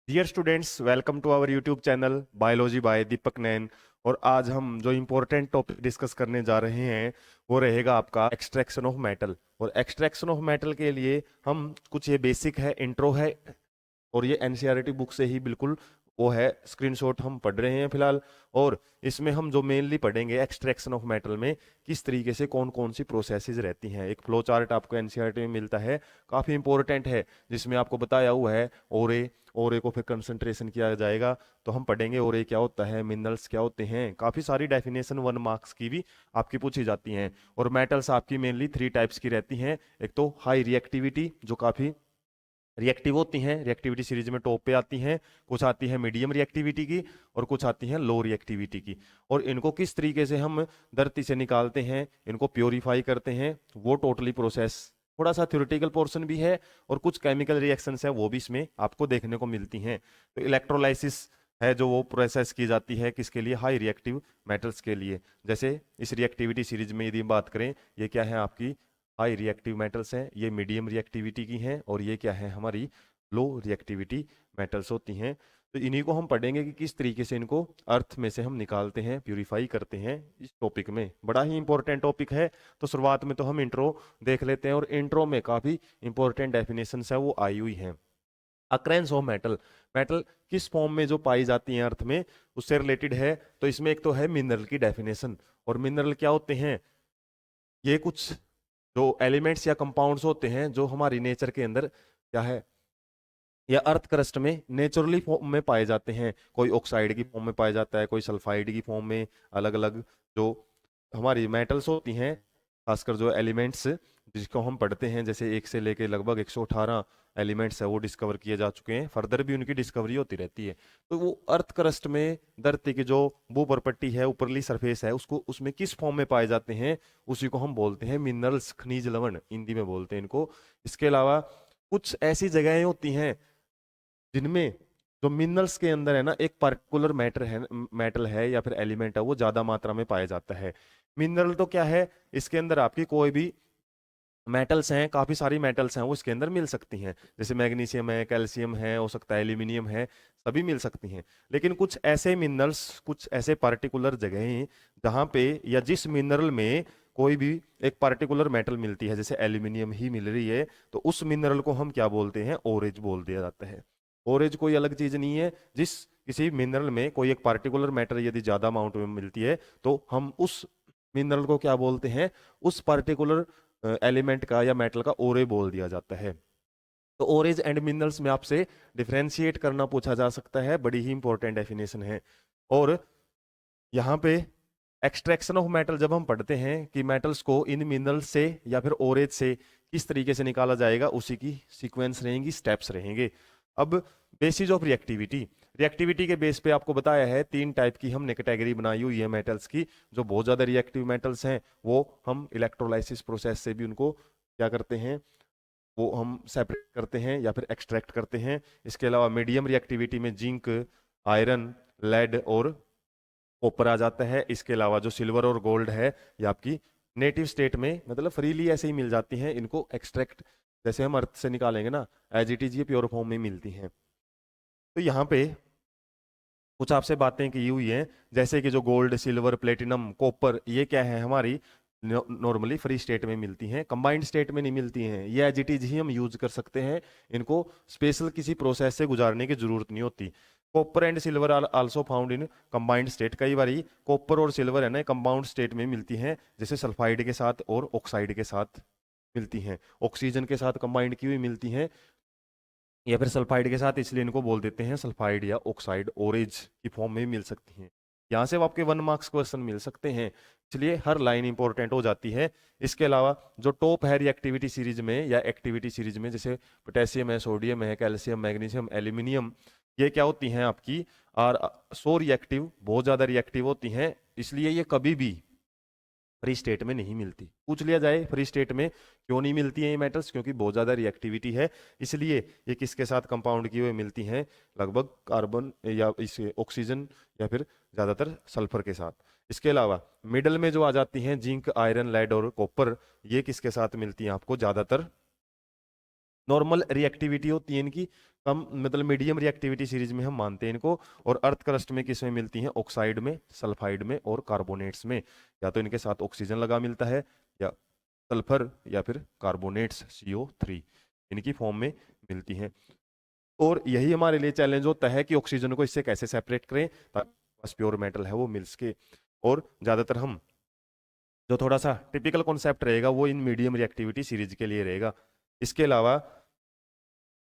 Dear students, welcome to our YouTube channel biology by Deepak Nain. और आज हम जो इम्पोर्टेंट टॉपिक डिस्कस करने जा रहे हैं वो रहेगा आपका एक्सट्रैक्शन ऑफ मेटल। और एक्सट्रैक्शन ऑफ मेटल के लिए हम कुछ ये बेसिक है, इंट्रो है, और ये एनसीईआरटी बुक से ही बिल्कुल वो है, स्क्रीनशॉट हम पढ़ रहे हैं फिलहाल। और इसमें हम जो मेनली पढ़ेंगे एक्सट्रैक्शन ऑफ मेटल में किस तरीके से कौन कौन सी प्रोसेसेस रहती हैं। एक फ्लो चार्ट आपको एनसीईआरटी में मिलता है, काफ़ी इंपॉर्टेंट है, जिसमें आपको बताया हुआ है ओरे ओरे को फिर कंसंट्रेशन किया जाएगा। तो हम पढ़ेंगे ओरे क्या होता है, मिनरल्स क्या होते हैं, काफ़ी सारी डेफिनेशन 1 मार्क्स की भी आपकी पूछी जाती हैं। और मेटल्स आपकी मेनली 3 टाइप्स की रहती हैं। एक तो हाई रिएक्टिविटी जो काफ़ी रिएक्टिव होती हैं, रिएक्टिविटी सीरीज में टॉप पे आती हैं। कुछ आती है मीडियम रिएक्टिविटी की और कुछ आती हैं लो रिएक्टिविटी की। और इनको किस तरीके से हम धरती से निकालते हैं, इनको प्योरीफाई करते हैं, वो टोटली प्रोसेस थोड़ा सा थ्योरेटिकल पोर्शन भी है। और कुछ केमिकल रिएक्शंस है वो भी इसमें आपको देखने को मिलती हैं। तो इलेक्ट्रोलाइसिस है जो वो प्रोसेस की जाती है किसके लिए, हाई रिएक्टिव मेटल्स के लिए। जैसे इस रिएक्टिविटी सीरीज में यदि बात करें, ये क्या है आपकी हाई रिएक्टिव मेटल्स हैं, ये मीडियम रिएक्टिविटी की हैं, और ये क्या है हमारी लो रिएक्टिविटी मेटल्स होती हैं। तो इन्हीं को हम पढ़ेंगे कि किस तरीके से इनको अर्थ में से हम निकालते हैं, प्यूरिफाई करते हैं। इस टॉपिक में बड़ा ही इंपॉर्टेंट टॉपिक है। तो शुरुआत में तो हम इंट्रो देख लेते हैं, और इंट्रो में काफ़ी इंपॉर्टेंट डेफिनेशंस है वो आई हुई हैं। अक्रेंस ऑफ मेटल, मेटल किस फॉर्म में जो पाई जाती हैं अर्थ में, उससे रिलेटेड है। तो इसमें एक तो है मिनरल की डेफिनेशन। और मिनरल क्या होते हैं, ये कुछ जो एलिमेंट्स या कंपाउंड्स होते हैं जो हमारी नेचर के अंदर क्या है, या अर्थ क्रस्ट में नेचुरली फॉर्म में पाए जाते हैं। कोई ऑक्साइड की फॉर्म में पाया जाता है, कोई सल्फाइड की फॉर्म में, अलग अलग जो हमारी मेटल्स होती हैं, खासकर जो एलिमेंट्स जिसको हम पढ़ते हैं, जैसे एक से लेके लगभग 118 एलिमेंट्स है वो डिस्कवर किए जा चुके हैं, फर्दर भी उनकी डिस्कवरी होती रहती है। तो वो अर्थ क्रस्ट में धरती की जो भूपरपट्टी है, ऊपरली सरफेस है, उसको उसमें किस फॉर्म में पाए जाते हैं, उसी को हम बोलते हैं मिनरल्स, खनिज लवण हिंदी में बोलते हैं इनको। इसके अलावा कुछ ऐसी जगहें होती हैं जिनमें जो मिनरल्स के अंदर है ना, एक पर्टिकुलर मैटर है, मेटल है या फिर एलिमेंट है, वो ज्यादा मात्रा में पाया जाता है। मिनरल तो क्या है, इसके अंदर आपकी कोई भी मेटल्स हैं, काफी सारी मेटल्स हैं वो इसके अंदर मिल सकती हैं। जैसे मैग्नीशियम है, कैल्शियम है, हो सकता है एल्यूमिनियम है, सभी मिल सकती हैं। लेकिन कुछ ऐसे मिनरल्स, कुछ ऐसे पर्टिकुलर जगहें जहाँ पे या जिस मिनरल में कोई भी एक पर्टिकुलर मेटल मिलती है, जैसे एल्यूमिनियम ही मिल रही है, तो उस मिनरल को हम क्या बोलते हैं, ओरेज बोल दिया जाता है। ओरेज कोई अलग चीज नहीं है, जिस किसी मिनरल में कोई एक पर्टिकुलर मेटल यदि ज्यादा अमाउंट में मिलती है तो हम उस मिनरल को क्या बोलते हैं, उस पर्टिकुलर एलिमेंट का या मेटल का ओरे बोल दिया जाता है। तो ओरेज एंड मिनरल्स में आपसे डिफरेंशिएट करना पूछा जा सकता है, बड़ी ही इंपॉर्टेंट डेफिनेशन है। और यहाँ पे एक्सट्रैक्शन ऑफ मेटल जब हम पढ़ते हैं कि मेटल्स को इन मिनरल्स से या फिर ओरेज से किस तरीके से निकाला जाएगा, उसी की सीक्वेंस रहेंगी, स्टेप्स रहेंगे। अब बेसिस ऑफ रिएक्टिविटी, रिएक्टिविटी के बेस पे आपको बताया है 3 टाइप की हमने कैटेगरी बनाई हुई है मेटल्स की। जो बहुत ज्यादा रिएक्टिव मेटल्स हैं वो हम इलेक्ट्रोलाइसिस प्रोसेस से भी उनको क्या करते हैं, वो हम सेपरेट करते हैं या फिर एक्सट्रैक्ट करते हैं। इसके अलावा मीडियम रिएक्टिविटी में जिंक, आयरन, लेड और कॉपर आ जाता है। इसके अलावा जो सिल्वर और गोल्ड है ये आपकी नेटिव स्टेट में मतलब फ्रीली ऐसे ही मिल जाती हैं। इनको एक्सट्रैक्ट जैसे हम अर्थ से निकालेंगे ना, एज इट इज ये प्योर फॉर्म में मिलती हैं। तो यहाँ पे कुछ आपसे बातें की हुई हैं, जैसे कि जो गोल्ड, सिल्वर, प्लेटिनम, कॉपर, ये क्या है हमारी नॉर्मली फ्री स्टेट में मिलती हैं, कंबाइंड स्टेट में नहीं मिलती हैं। ये एज इट इज ही हम यूज कर सकते हैं, इनको स्पेशल किसी प्रोसेस से गुजारने की जरूरत नहीं होती। Copper and silver are also found in combined state. कई बार कॉपर और सिल्वर है ना कंपाउंड स्टेट में मिलती हैं, जैसे सल्फाइड के साथ और ऑक्साइड के साथ मिलती हैं, ऑक्सीजन के साथ कंबाइंड की हुई मिलती हैं, या फिर सल्फाइड के साथ, इसलिए इनको बोल देते हैं सल्फाइड या ऑक्साइड, ओरेज की फॉर्म में मिल सकती हैं। यहाँ से आपके 1 मार्क्स क्वेश्चन मिल सकते हैं, इसलिए हर लाइन इंपॉर्टेंट हो जाती है। इसके अलावा जो टॉप है रिएक्टिविटी सीरीज में या एक्टिविटी सीरीज में, जैसे पोटेशियम है, सोडियम है, कैल्शियम, मैग्नीशियम, एल्यूमिनियम, ये क्या होती हैं आपकी आर सो रिएक्टिव, बहुत ज्यादा रिएक्टिव होती हैं, इसलिए ये कभी भी फ्री स्टेट में नहीं मिलती। पूछ लिया जाए फ्री स्टेट में क्यों नहीं मिलती है ये मेटल्स, क्योंकि बहुत ज्यादा रिएक्टिविटी है, इसलिए ये किसके साथ कंपाउंड किए हुए मिलती हैं, लगभग कार्बन या इस ऑक्सीजन या फिर ज्यादातर सल्फर के साथ। इसके अलावा मिडल में जो आ जाती हैं जिंक, आयरन, लेड और कॉपर, ये किसके साथ मिलती हैं आपको, ज्यादातर नॉर्मल रिएक्टिविटी होती है इनकी, कम मतलब मीडियम रिएक्टिविटी सीरीज में हम मानते हैं इनको। और अर्थ क्रस्ट में किस में मिलती हैं? ऑक्साइड में, सल्फाइड में और कार्बोनेट्स में। या तो इनके साथ ऑक्सीजन लगा मिलता है, या सल्फर, या फिर कार्बोनेट्स CO3 इनकी फॉर्म में मिलती हैं। और यही हमारे लिए चैलेंज होता है कि ऑक्सीजन को इससे कैसे सेपरेट करें ताकि बस प्योर मेटल है वो मिल सके। और ज्यादातर हम जो थोड़ा सा टिपिकल कॉन्सेप्ट रहेगा वो इन मीडियम रिएक्टिविटी सीरीज के लिए रहेगा। इसके अलावा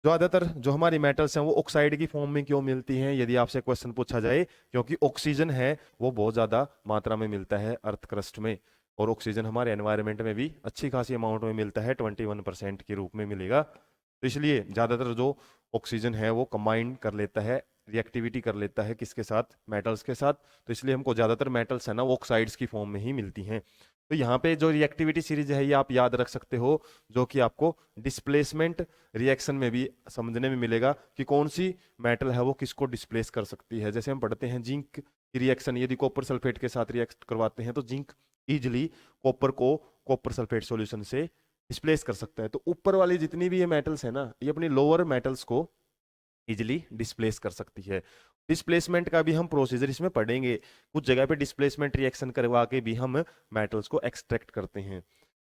ज्यादातर जो हमारी मेटल्स हैं वो ऑक्साइड की फॉर्म में क्यों मिलती हैं यदि आपसे क्वेश्चन पूछा जाए, क्योंकि ऑक्सीजन है वो बहुत ज्यादा मात्रा में मिलता है अर्थ क्रस्ट में। और ऑक्सीजन हमारे एनवायरनमेंट में भी अच्छी खासी अमाउंट में मिलता है, 21% के रूप में मिलेगा। तो इसलिए ज्यादातर जो ऑक्सीजन है वो कंबाइन कर लेता है, रिएक्टिविटी कर लेता है किसके साथ? मेटल्स के साथ। तो इसलिए हमको ज्यादातर मेटल्स है ना वो ऑक्साइड्स की फॉर्म में ही मिलती हैं। तो यहाँ पे जो रिएक्टिविटी सीरीज है ये आप याद रख सकते हो, जो कि आपको डिस्प्लेसमेंट रिएक्शन में भी समझने में मिलेगा कि कौन सी मेटल है वो किसको डिस्प्लेस कर सकती है। जैसे हम पढ़ते हैं जिंक की रिएक्शन, यदि कॉपर सल्फेट के साथ रिएक्ट करवाते हैं तो जिंक इजिली कॉपर को कॉपर सल्फेट सॉल्यूशन से डिस्प्लेस कर सकता है। तो ऊपर वाली जितनी भी ये मेटल्स है ना ये अपनी लोअर मेटल्स को इजिली डिस्प्लेस कर सकती है। डिस्प्लेसमेंट का भी हम प्रोसीजर इसमें पढ़ेंगे, कुछ जगह पे डिस्प्लेसमेंट रिएक्शन करवा के भी हम मेटल्स को एक्सट्रैक्ट करते हैं।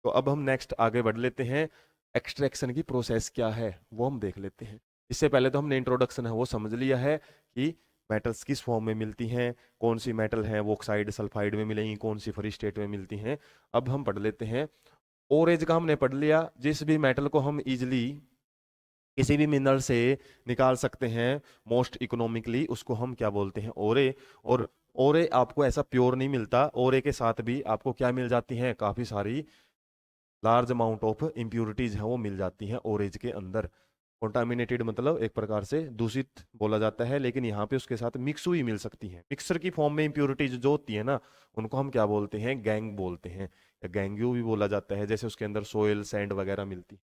तो अब हम नेक्स्ट आगे बढ़ लेते हैं, एक्सट्रैक्शन की प्रोसेस क्या है वो हम देख लेते हैं। इससे पहले तो हमने इंट्रोडक्शन है वो समझ लिया है कि मेटल्स किस फॉर्म में मिलती हैं, कौन सी मेटल है वो ऑक्साइड सल्फाइड में मिलेंगी, कौन सी फ्री स्टेट में मिलती हैं। अब हम पढ़ लेते हैं ओरेज का। हमने पढ़ लिया जिस भी मेटल को हम इजिली किसी भी मिनरल से निकाल सकते हैं मोस्ट इकोनॉमिकली, उसको हम क्या बोलते हैं? ओरे। और ओरे आपको ऐसा प्योर नहीं मिलता, ओरे के साथ भी आपको क्या मिल जाती हैं? काफी सारी लार्ज अमाउंट ऑफ इम्प्यूरिटीज हैं वो मिल जाती हैं ओरेज के अंदर। कॉन्टामिनेटेड मतलब एक प्रकार से दूषित बोला जाता है, लेकिन यहाँ पे उसके साथ मिक्स हुई मिल सकती हैं। मिक्सर की फॉर्म में इम्प्यूरिटीज जो होती है ना उनको हम क्या बोलते हैं? गैंग बोलते हैं, या गैंग्यू भी बोला जाता है। जैसे उसके अंदर सोयल सैंड वगैरह मिलती है।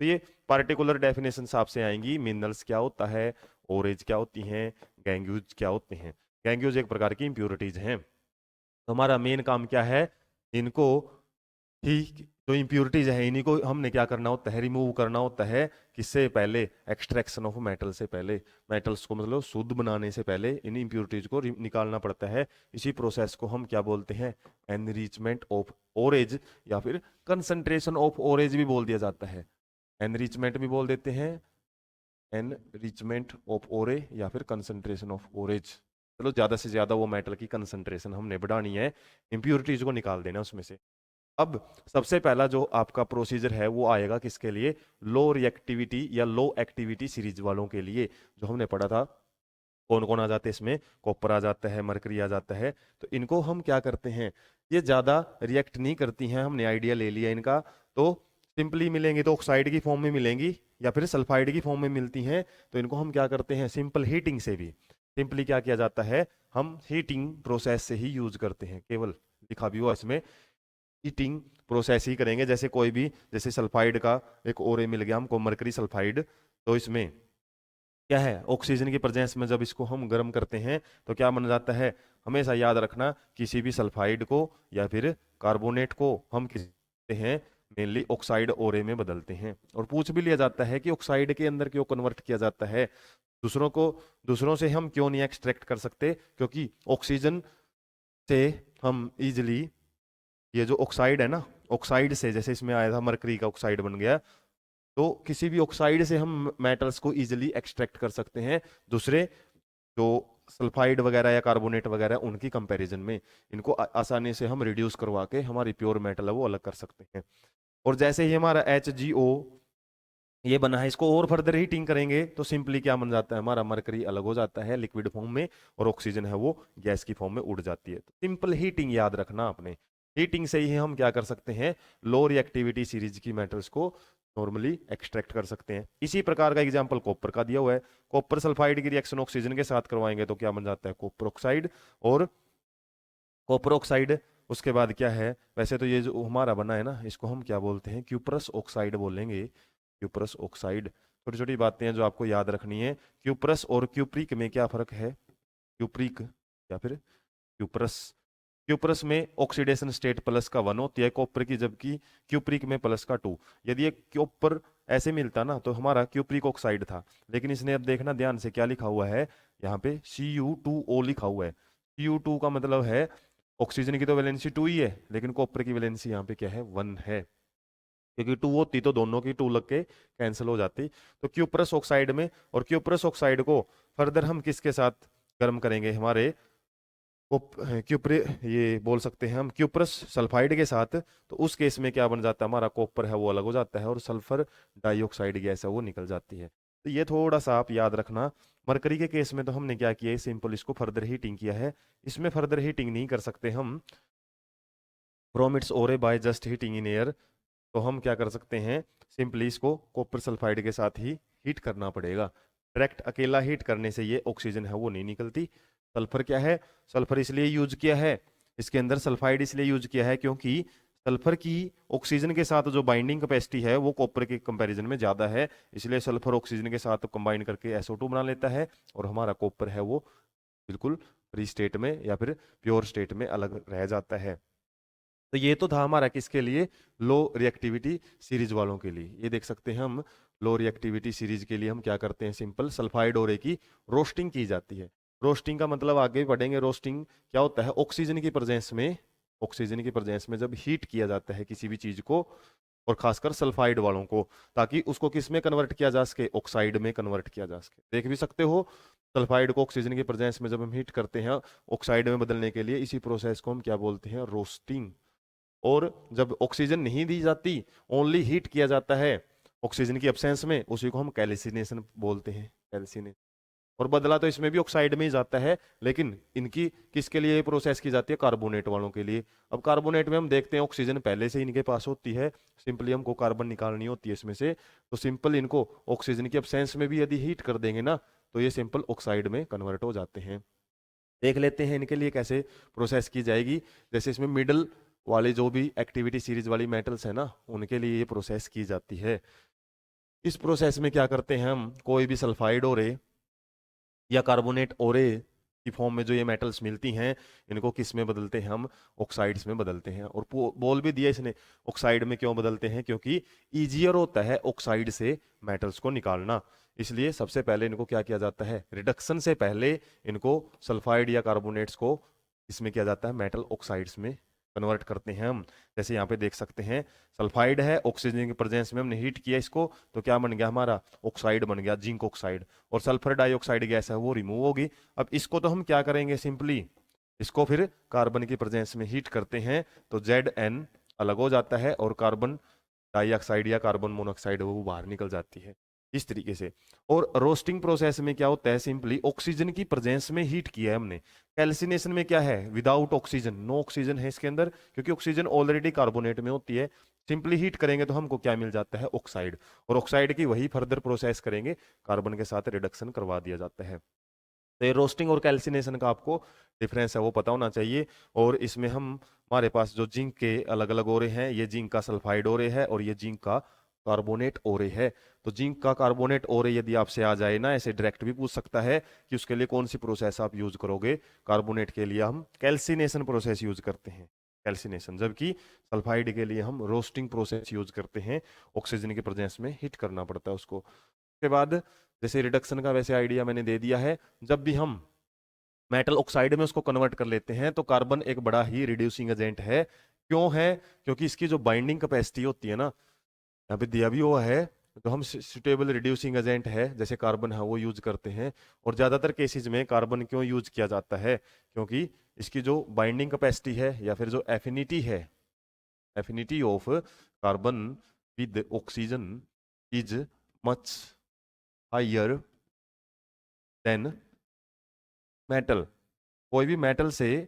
तो ये पार्टिकुलर डेफिनेशन आपसे आएंगी, मिनरल्स क्या होता है, ओरेज क्या होती हैं, गैंग्यूज क्या होते हैं। गैंग्यूज एक प्रकार की इम्प्यूरिटीज हैं। तो हमारा मेन काम क्या है? इनको ही जो इम्प्यूरिटीज है इन्हीं को हमने क्या करना होता है? रिमूव करना होता है। किससे पहले? एक्सट्रैक्शन ऑफ मेटल से पहले। मेटल्स को मतलब शुद्ध बनाने से पहले इन इम्प्यूरिटीज को निकालना पड़ता है। इसी प्रोसेस को हम क्या बोलते हैं? एनरिचमेंट ऑफ ओरेज, या फिर कंसंट्रेशन ऑफ ओरेज भी बोल दिया जाता है। एनरिचमेंट भी बोल देते हैं, एनरिचमेंट ऑफ ओरे, या फिर कंसंट्रेशन ऑफ ओरेज। चलो ज्यादा से ज्यादा वो मेटल की कंसंट्रेशन हमने बढ़ानी है, इम्प्यूरिटीज को निकाल देना उसमें से। अब सबसे पहला जो आपका प्रोसीजर है वो आएगा किसके लिए? लो रिएक्टिविटी या लो एक्टिविटी सीरीज वालों के लिए। जो हमने पढ़ा था कौन कौन आ जाते हैं इसमें? कॉपर आ जाता है, मरकरी आ जाता है। तो इनको हम क्या करते हैं? ये ज्यादा रिएक्ट नहीं करती हैं, हमने आइडिया ले लिया इनका। तो सिंपली मिलेंगी तो ऑक्साइड की फॉर्म में मिलेंगी, या फिर सल्फाइड की फॉर्म में मिलती हैं। तो इनको हम क्या करते हैं? सिंपल हीटिंग से भी, सिंपली क्या किया जाता है? हम हीटिंग प्रोसेस से ही यूज करते हैं। केवल लिखा भी हुआ इसमें हीटिंग प्रोसेस ही करेंगे। जैसे कोई भी, जैसे सल्फाइड का एक ओरे मिल गया हमको, मरकरी सल्फाइड। तो इसमें क्या है? ऑक्सीजन की प्रेजेंस में जब इसको हम गर्म करते हैं तो क्या बन जाता है? हमेशा याद रखना, किसी भी सल्फाइड को या फिर कार्बोनेट को हम कहते हैं मेनली ऑक्साइड ओरे में बदलते हैं। और पूछ भी लिया जाता है कि ऑक्साइड के अंदर क्यों कन्वर्ट किया जाता है, दूसरों को, दूसरों से हम क्यों नहीं एक्सट्रैक्ट कर सकते? क्योंकि ऑक्सीजन से हम इजिली ये जो ऑक्साइड है ना, ऑक्साइड से जैसे इसमें आया था मरकरी का ऑक्साइड बन गया, तो किसी भी ऑक्साइड से हम मेटल्स को इजिली एक्सट्रैक्ट कर सकते हैं दूसरे जो सल्फाइड वगैरह या कार्बोनेट वगैरह उनकी कंपैरिजन में। इनको आसानी से हम रिड्यूस करवा के हमारी प्योर मेटल है वो अलग कर सकते हैं। और जैसे ही हमारा HgO ये बना है, इसको और फर्दर हीटिंग करेंगे तो सिंपली क्या बन जाता है? हमारा मरकरी अलग हो जाता है लिक्विड फॉर्म में, और ऑक्सीजन है वो गैस की फॉर्म में उड़ जाती है। तो सिंपल हीटिंग याद रखना आपने। हीटिंग से ही हम क्या कर सकते हैं? लो रिएक्टिविटी सीरीज की मेटल्स को नॉर्मली एक्सट्रैक्ट कर सकते हैं। इसी प्रकार का एग्जांपल कॉपर का दिया हुआ है। कॉपर सल्फाइड की रिएक्शन ऑक्सीजन के साथ करवाएंगे तो क्या बन जाता है? Copper oxide. और कॉपर ऑक्साइड उसके बाद क्या है? वैसे तो ये जो हमारा बना है ना इसको हम क्या बोलते हैं? क्यूप्रस ऑक्साइड बोलेंगे, क्यूप्रस ऑक्साइड। छोटी छोटी बातें हैं जो आपको याद रखनी है। क्यूप्रस और क्यूप्रिक में क्या फर्क है? क्यूप्रिक या फिर क्यूप्रस। क्यूप्रस में ऑक्सीडेशन स्टेट प्लस का 1 होती है कॉपर की, जबकि क्यूप्रिक में प्लस का 2। यदि एक कॉपर ऐसे मिलता ना तो हमारा क्यूप्रिक ऑक्साइड था, लेकिन इसने अब देखना ध्यान से क्या लिखा हुआ है, यहाँ पे Cu2O लिखा हुआ है। Cu2 का मतलब है ऑक्सीजन की तो वैलेंसी 2 ही है, लेकिन कॉपर की वैलेंसी यहाँ पे क्या है, 1 है, क्योंकि 2 होती तो दोनों की 2 लग के कैंसिल हो जाती। तो क्यूप्रस ऑक्साइड में, और क्यूप्रस ऑक्साइड को फर्दर हम किसके साथ गर्म करेंगे, हमारे क्यूप्रे ये बोल सकते हैं हम क्यूप्रस सल्फाइड के साथ। तो उस केस में क्या बन जाता है, हमारा कॉपर है वो अलग हो जाता है और सल्फर डाइऑक्साइड गैस है वो निकल जाती है। तो ये थोड़ा सा आप याद रखना। मरकरी के केस में तो हमने क्या किया है, सिंपल इसको फर्दर हीटिंग किया है। इसमें फर्दर हीटिंग नहीं कर सकते हम, ब्रोमिड्स ओरे by just heating in air. तो हम क्या कर सकते हैं, सिंपली इसको कॉपर सल्फाइड के साथ ही हीट करना पड़ेगा। डायरेक्ट अकेला हीट करने से ये ऑक्सीजन है वो नहीं निकलती। सल्फर क्या है, सल्फर इसलिए यूज किया है, इसके अंदर सल्फाइड इसलिए यूज किया है क्योंकि सल्फर की ऑक्सीजन के साथ जो बाइंडिंग कैपेसिटी है वो कॉपर के कंपैरिजन में ज्यादा है, इसलिए सल्फर ऑक्सीजन के साथ कंबाइन करके SO2 बना लेता है और हमारा कॉपर है वो बिल्कुल फ्री स्टेट में या फिर प्योर स्टेट में अलग रह जाता है। तो ये तो था हमारा किसके लिए, लो रिएक्टिविटी सीरीज वालों के लिए। ये देख सकते हैं हम, लो रिएक्टिविटी सीरीज के लिए हम क्या करते हैं, सिंपल सल्फाइड ओरे की रोस्टिंग की जाती है। रोस्टिंग का मतलब आगे पढ़ेंगे, रोस्टिंग क्या होता है, ऑक्सीजन की प्रेजेंस में, ऑक्सीजन की प्रेजेंस में जब हीट किया जाता है किसी भी चीज को, और खासकर सल्फाइड वालों को, ताकि उसको किस में कन्वर्ट किया जा सके, ऑक्साइड में कन्वर्ट किया जा सके। देख भी सकते हो सल्फाइड को ऑक्सीजन की प्रेजेंस में जब हम हीट करते हैं ऑक्साइड में बदलने के लिए, इसी प्रोसेस को हम क्या बोलते हैं, रोस्टिंग। और जब ऑक्सीजन नहीं दी जाती, ओनली हीट किया जाता है ऑक्सीजन की एब्सेंस में, उसी को हम कैल्सिनेशन बोलते हैं, कैल्सिनेशन। और बदला तो इसमें भी ऑक्साइड में ही जाता है, लेकिन इनकी किसके लिए प्रोसेस की जाती है, कार्बोनेट वालों के लिए। अब कार्बोनेट में हम देखते हैं ऑक्सीजन पहले से इनके पास होती है, सिंपली हमको कार्बन निकालनी होती है इसमें से, तो सिंपल इनको ऑक्सीजन की एब्सेंस में भी यदि हीट कर देंगे ना तो ये सिंपल ऑक्साइड में कन्वर्ट हो जाते हैं। देख लेते हैं इनके लिए कैसे प्रोसेस की जाएगी। जैसे इसमें मिडल वाले जो भी एक्टिविटी सीरीज वाली मेटल्स है ना, उनके लिए ये प्रोसेस की जाती है। इस प्रोसेस में क्या करते हैं हम, कोई भी सल्फाइड ओरे या कार्बोनेट ओरे की फॉर्म में जो ये मेटल्स मिलती हैं, इनको किस में बदलते हैं हम, ऑक्साइड्स में बदलते हैं। और बोल भी दिया इसने ऑक्साइड में क्यों बदलते हैं, क्योंकि ईजियर होता है ऑक्साइड से मेटल्स को निकालना। इसलिए सबसे पहले इनको क्या किया जाता है, रिडक्शन से पहले इनको सल्फाइड या कार्बोनेट्स को इसमें किया जाता है, मेटल ऑक्साइड्स में कन्वर्ट करते हैं हम। जैसे यहाँ पे देख सकते हैं सल्फाइड है, ऑक्सीजन की प्रेजेंस में हमने हीट किया इसको, तो क्या बन गया हमारा, ऑक्साइड बन गया, जिंक ऑक्साइड। और सल्फर डाइऑक्साइड गैस है वो रिमूव होगी। अब इसको तो हम क्या करेंगे, सिंपली इसको फिर कार्बन की प्रेजेंस में हीट करते हैं, तो Zn अलग हो जाता है और कार्बन डाइऑक्साइड या कार्बन मोनोऑक्साइड वो बाहर निकल जाती है इस तरीके से। और रोस्टिंग प्रोसेस में क्या होता है, सिंपली ऑक्सीजन की प्रेजेंस में हीट किया है हमने। कैल्सिनेशन में क्या है, विदाउट ऑक्सीजन, नो ऑक्सीजन है इसके अंदर, क्योंकि ऑक्सीजन ऑलरेडी कार्बोनेट में होती है। सिंपली हीट करेंगे तो हमको क्या मिल जाता है, ऑक्साइड। और ऑक्साइड की वही फर्दर प्रोसेस करेंगे, कार्बन के साथ रिडक्शन करवा दिया जाता है। तो ये रोस्टिंग और कैल्सिनेशन का आपको डिफरेंस है वो पता होना चाहिए। और इसमें हम, हमारे पास जो जिंक के अलग अलग ओरे हैं, ये जिंक का सल्फाइड ओरे है और ये जिंक का कार्बोनेट ओरे है। तो जिंक का कार्बोनेट ओरे यदि आपसे आ जाए ना, ऐसे डायरेक्ट भी पूछ सकता है कि उसके लिए कौन सी प्रोसेस आप यूज करोगे। कार्बोनेट के लिए हम कैल्सिनेशन प्रोसेस यूज करते हैं, कैल्सिनेशन, जबकि सल्फाइड के लिए हम रोस्टिंग प्रोसेस यूज करते हैं, ऑक्सीजन के प्रेजेंस में हीट करना पड़ता है उसको। उसके बाद जैसे रिडक्शन का वैसे आइडिया मैंने दे दिया है, जब भी हम मेटल ऑक्साइड में उसको कन्वर्ट कर लेते हैं तो कार्बन एक बड़ा ही रिड्यूसिंग एजेंट है। क्यों है, क्योंकि इसकी जो बाइंडिंग कैपेसिटी होती है ना, यहाँ पे दिया भी हुआ है, तो हम सुटेबल रिड्यूसिंग एजेंट है जैसे कार्बन है वो यूज करते हैं। और ज्यादातर केसेस में कार्बन क्यों यूज किया जाता है, क्योंकि इसकी जो बाइंडिंग कैपेसिटी है या फिर जो एफिनिटी है, affinity of carbon with oxygen is much higher than metal. कोई भी मेटल से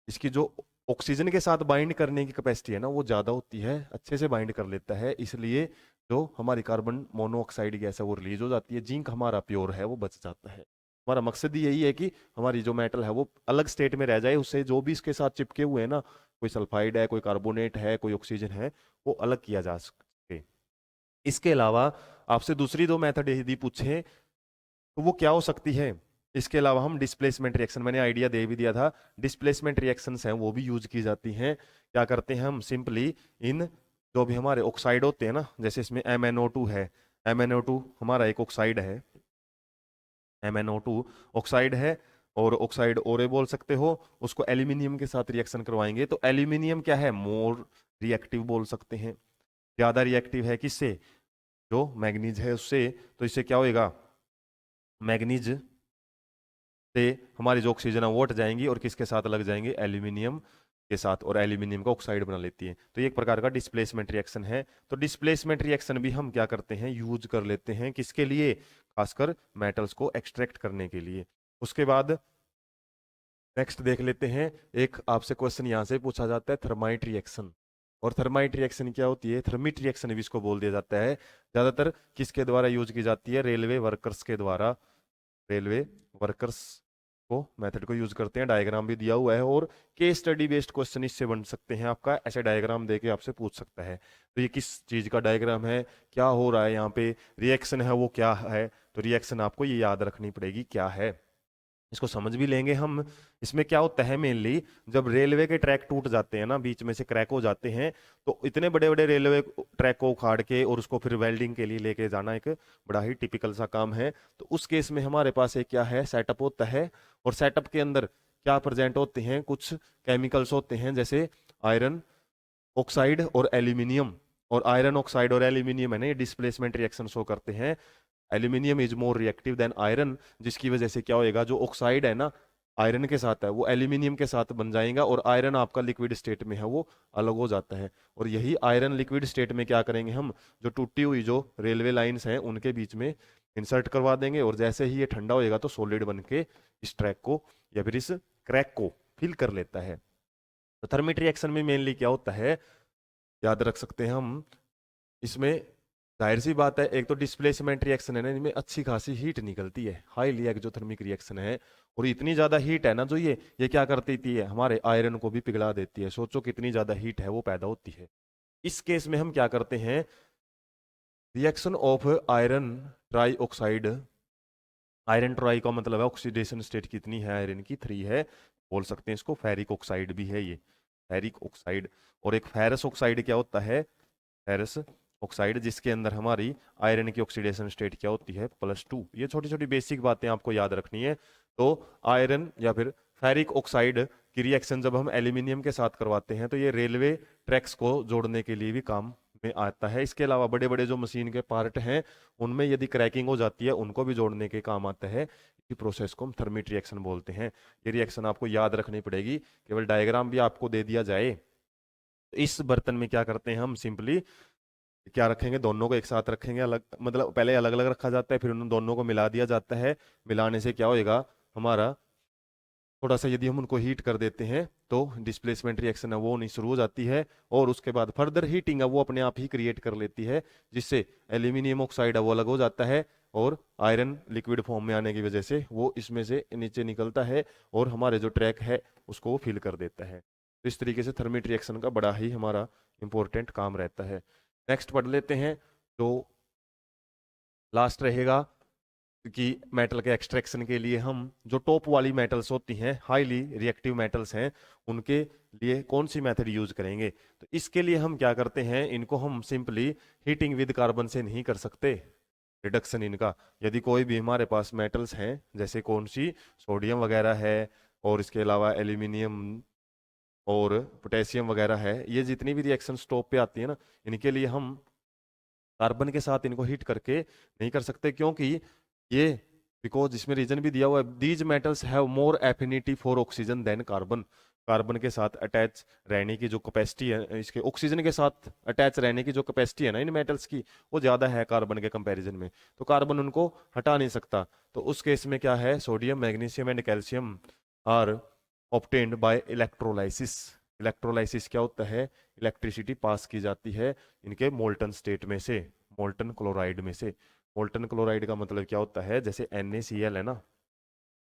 इसकी जो ऑक्सीजन के साथ बाइंड करने की कैपेसिटी है ना वो ज्यादा होती है, अच्छे से बाइंड कर लेता है, इसलिए जो हमारी कार्बन मोनोऑक्साइड गैस है वो रिलीज हो जाती है, जिंक हमारा प्योर है वो बच जाता है। हमारा मकसद यही है कि हमारी जो मेटल है वो अलग स्टेट में रह जाए, उससे जो भी इसके साथ चिपके हुए हैं ना, कोई सल्फाइड है, कोई कार्बोनेट है, कोई ऑक्सीजन है, वो अलग किया जा सके। इसके अलावा आपसे दूसरी दो मेथड यदि पूछे तो वो क्या हो सकती है, इसके अलावा हम डिस्प्लेसमेंट रिएक्शन, मैंने आइडिया दे भी दिया था, डिस्प्लेसमेंट रिएक्शंस हैं वो भी यूज की जाती हैं। क्या करते हैं हम, सिंपली इन जो भी हमारे ऑक्साइड होते हैं ना, जैसे इसमें MnO2 है, MnO2 हमारा एक ऑक्साइड है, MnO2 ऑक्साइड है, और ऑक्साइड ओरे बोल सकते हो, उसको एल्यूमिनियम के साथ रिएक्शन करवाएंगे तो एल्यूमिनियम क्या है, मोर रिएक्टिव बोल सकते हैं, ज्यादा रिएक्टिव है किससे, जो मैग्नीज है उससे। तो इससे क्या होएगा, मैग्नीज से हमारी जो ऑक्सीजन है वो हट जाएंगी और किसके साथ लग जाएंगे, एल्यूमिनियम के साथ, और एल्यूमिनियम का ऑक्साइड बना लेती है। तो ये एक प्रकार का डिस्प्लेसमेंट रिएक्शन है। तो डिस्प्लेसमेंट रिएक्शन भी हम क्या करते हैं, यूज कर लेते हैं, किसके लिए, खासकर मेटल्स को एक्सट्रैक्ट करने के लिए। उसके बाद नेक्स्ट देख लेते हैं, एक आपसे क्वेश्चन यहाँ से पूछा जाता है, थर्माइट रिएक्शन। और थर्माइट रिएक्शन क्या होती है, थर्मिट रिएक्शन भी इसको बोल दिया जाता है। ज्यादातर किसके द्वारा यूज की जाती है, रेलवे वर्कर्स के द्वारा, रेलवे वर्कर्स को मेथड को यूज करते हैं। डायग्राम भी दिया हुआ है, और केस स्टडी बेस्ड क्वेश्चन इससे बन सकते हैं आपका, ऐसे डायग्राम देके आपसे पूछ सकता है। तो ये किस चीज का डायग्राम है, क्या हो रहा है यहाँ पे, रिएक्शन है वो क्या है, तो रिएक्शन आपको ये याद रखनी पड़ेगी क्या है, इसको समझ भी लेंगे हम। इसमें क्या होता है मेनली, जब रेलवे के ट्रैक टूट जाते हैं ना, बीच में से क्रैक हो जाते हैं, तो इतने बड़े बड़े रेलवे ट्रैक को उखाड़ के और उसको फिर वेल्डिंग के लिए लेके जाना एक बड़ा ही टिपिकल सा काम है। तो उस केस में हमारे पास एक क्या है, सेटअप होता है, और सेटअप के अंदर क्या प्रेजेंट होते हैं, कुछ केमिकल्स होते हैं, जैसे आयरन ऑक्साइड और एल्यूमिनियम। और आयरन ऑक्साइड और एल्यूमिनियम है ना, ये डिस्प्लेसमेंट रिएक्शन शो करते हैं। Aluminium is more reactive than iron, जिसकी वजह से क्या होएगा, जो ऑक्साइड है ना आयरन के साथ है, वो एल्यूमिनियम के साथ बन जाएगा, और आयरन आपका लिक्विड स्टेट में है वो अलग हो जाता है। और यही आयरन लिक्विड स्टेट में क्या करेंगे हम, जो टूटी हुई जो रेलवे लाइंस हैं उनके बीच में इंसर्ट करवा देंगे, और जैसे ही ये ठंडा होएगा तो सॉलिड बन के इस ट्रैक को या फिर इस क्रैक को फिल कर लेता है। तो थर्मिट रिएक्शन में मेनली क्या होता है, याद रख सकते हैं हम इसमें, जाहिर सी बात है, एक तो डिस्प्लेसमेंट रिएक्शन है ना, इनमें अच्छी खासी हीट निकलती है, हाईली एक्सोथर्मिक रिएक्शन है, और इतनी ज्यादा हीट है ना, जो ये क्या करती थी, हमारे आयरन को भी पिघला देती है। सोचो कितनी ज्यादा हीट है वो पैदा होती है। इस केस में हम क्या करते हैं, reaction of iron try oxide, iron try का मतलब है ऑक्सीडेशन स्टेट कितनी है आयरन की, 3 है, बोल सकते हैं इसको फेरिक ऑक्साइड भी है ये, फेरिक ऑक्साइड। और एक फेरस ऑक्साइड क्या होता है, फेरस ऑक्साइड, जिसके अंदर हमारी आयरन की ऑक्सीडेशन स्टेट क्या होती है, +2। ये छोटी छोटी बेसिक बातें आपको याद रखनी है। तो आयरन या फिर फेरिक ऑक्साइड की रिएक्शन जब हम एल्यूमिनियम के साथ करवाते हैं तो ये रेलवे ट्रैक्स को जोड़ने के लिए भी काम में आता है। इसके अलावा बड़े बड़े जो मशीन के पार्ट हैं उनमें यदि क्रैकिंग हो जाती है उनको भी जोड़ने के काम आता है। इसी प्रोसेस को हम थर्मिट रिएक्शन बोलते हैं। ये रिएक्शन आपको याद रखनी पड़ेगी, केवल डायग्राम भी आपको दे दिया जाए। इस बर्तन में क्या करते हैं हम, सिंपली क्या रखेंगे, दोनों को एक साथ रखेंगे, अलग मतलब पहले अलग अलग रखा जाता है, फिर उन दोनों को मिला दिया जाता है। मिलाने से क्या होएगा, हमारा थोड़ा सा यदि हम उनको हीट कर देते हैं तो डिस्प्लेसमेंट रिएक्शन है वो नहीं शुरू हो जाती है, और उसके बाद फर्दर हीटिंग है वो अपने आप ही क्रिएट कर लेती है, जिससे एल्यूमिनियम ऑक्साइड है वो अलग हो जाता है, और आयरन लिक्विड फॉर्म में आने की वजह से वो इसमें से नीचे निकलता है, और हमारे जो ट्रैक है उसको वो फिल कर देता है। तो इस तरीके से थर्मिट रिएक्शन का बड़ा ही हमारा इंपॉर्टेंट काम रहता है। नेक्स्ट पढ़ लेते हैं, जो लास्ट रहेगा कि मेटल के एक्सट्रैक्शन के लिए हम जो टॉप वाली मेटल्स होती हैं, हाईली रिएक्टिव मेटल्स हैं, उनके लिए कौन सी मेथड यूज करेंगे। तो इसके लिए हम क्या करते हैं, इनको हम सिंपली हीटिंग विद कार्बन से नहीं कर सकते, रिडक्शन इनका। यदि कोई भी हमारे पास मेटल्स हैं, जैसे कौन सी, सोडियम वगैरह है, और इसके अलावा एल्यूमिनियम और पोटेशियम वगैरह है, ये जितनी भी रिएक्शन टॉप पे आती है ना, इनके लिए हम कार्बन के साथ इनको हीट करके नहीं कर सकते, क्योंकि ये, बिकॉज इसमें रीजन भी दिया हुआ है, these metals have more affinity for oxygen than carbon. Carbon के साथ अटैच रहने की जो कैपेसिटी है, इसके ऑक्सीजन के साथ अटैच रहने की जो कैपेसिटी है ना इन मेटल्स की, वो ज्यादा है कार्बन के कंपैरिजन में, तो कार्बन उनको हटा नहीं सकता। तो उस केस में क्या है, sodium magnesium and calcium are obtained by electrolysis. Electrolysis क्या होता है, इलेक्ट्रिसिटी पास की जाती है इनके मोल्टन स्टेट में से, मोल्टन क्लोराइड में से। मोल्टन क्लोराइड का मतलब क्या होता है, जैसे NaCl है ना,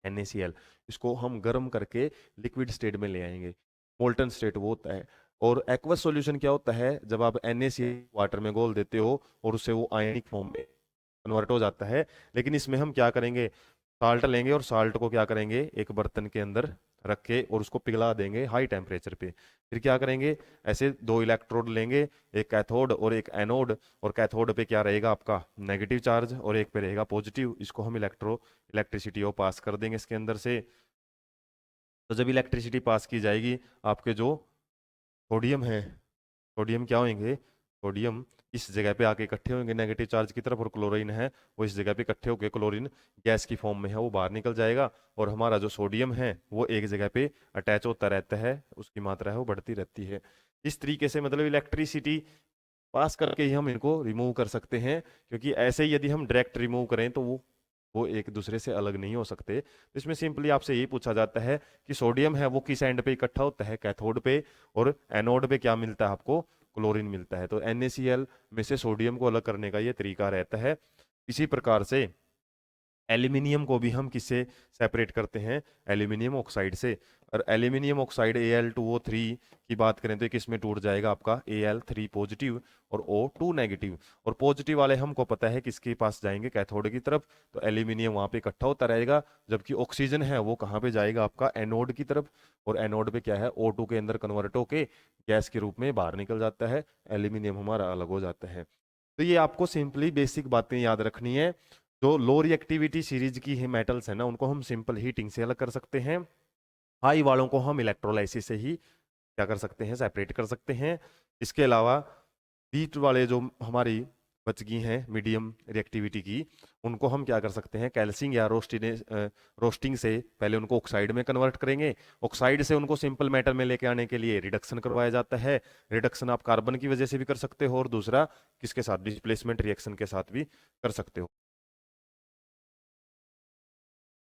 NaCl, इसको हम गर्म करके लिक्विड स्टेट में ले आएंगे, मोल्टन स्टेट वो होता है। और एक्वस सॉल्यूशन क्या होता है, जब आप NaCl वाटर में घोल देते हो और उससे वो आयनिक फॉर्म में कन्वर्ट हो जाता है। लेकिन इसमें हम क्या करेंगे, साल्ट लेंगे और साल्ट को क्या करेंगे, एक बर्तन के अंदर रख के और उसको पिघला देंगे हाई टेम्परेचर पे। फिर क्या करेंगे, ऐसे दो इलेक्ट्रोड लेंगे, एक कैथोड और एक एनोड, और कैथोड पे क्या रहेगा आपका नेगेटिव चार्ज और एक पे रहेगा पॉजिटिव। इसको हम इलेक्ट्रिसिटी को पास कर देंगे इसके अंदर से। तो जब इलेक्ट्रिसिटी पास की जाएगी, आपके जो सोडियम है, सोडियम क्या होंगे, सोडियम इस जगह पे आके इकट्ठे होंगे नेगेटिव चार्ज की तरफ, और क्लोरीन है वो इस जगह पे इकट्ठे होकर क्लोरीन गैस की फॉर्म में है वो बाहर निकल जाएगा, और हमारा जो सोडियम है वो एक जगह पे अटैच होता रहता है, उसकी मात्रा है वो बढ़ती रहती है। इस तरीके से मतलब इलेक्ट्रिसिटी पास करके ही हम इनको रिमूव कर सकते हैं, क्योंकि ऐसे ही यदि हम डायरेक्ट रिमूव करें तो वो एक दूसरे से अलग नहीं हो सकते। तो इसमें सिंपली आपसे यही पूछा जाता है कि सोडियम है वो किस एंड पे इकट्ठा होता है, कैथोड पे, और एनोड पे क्या मिलता है आपको, क्लोरीन मिलता है। तो NaCl में से सोडियम को अलग करने का ये तरीका रहता है। इसी प्रकार से एल्यूमिनियम को भी हम किससे सेपरेट करते हैं, एल्यूमिनियम ऑक्साइड से। और एल्यूमिनियम ऑक्साइड Al2O3 की बात करें तो किस में टूट जाएगा आपका Al3 पॉजिटिव और O2 नेगेटिव। और पॉजिटिव वाले हमको पता है किसके पास जाएंगे, कैथोड की तरफ, तो एल्यूमिनियम वहां पे इकट्ठा होता रहेगा, जबकि ऑक्सीजन है वो कहाँ पे जाएगा आपका एनोड की तरफ, और एनोड पे क्या है O2 के अंदर कन्वर्ट होके गैस के रूप में बाहर निकल जाता है, एल्यूमिनियम हमारा अलग हो जाता है। तो ये आपको सिंपली बेसिक बातें याद रखनी है। जो लो रिएक्टिविटी सीरीज की ही मेटल्स है ना, उनको हम सिंपल हीटिंग से अलग कर सकते हैं, हाई वालों को हम इलेक्ट्रोलाइसिस से ही क्या कर सकते हैं, सेपरेट कर सकते हैं। इसके अलावा बीट वाले जो हमारी बच गई हैं मीडियम रिएक्टिविटी की, उनको हम क्या कर सकते हैं, कैल्सिंग या रोस्टिंग से पहले उनको ऑक्साइड में कन्वर्ट करेंगे, ऑक्साइड से उनको सिंपल मेटल में लेके आने के लिए रिडक्शन करवाया जाता है। रिडक्शन आप कार्बन की वजह से भी कर सकते हो, और दूसरा किसके साथ, डिस्प्लेसमेंट रिएक्शन के साथ भी कर सकते हो।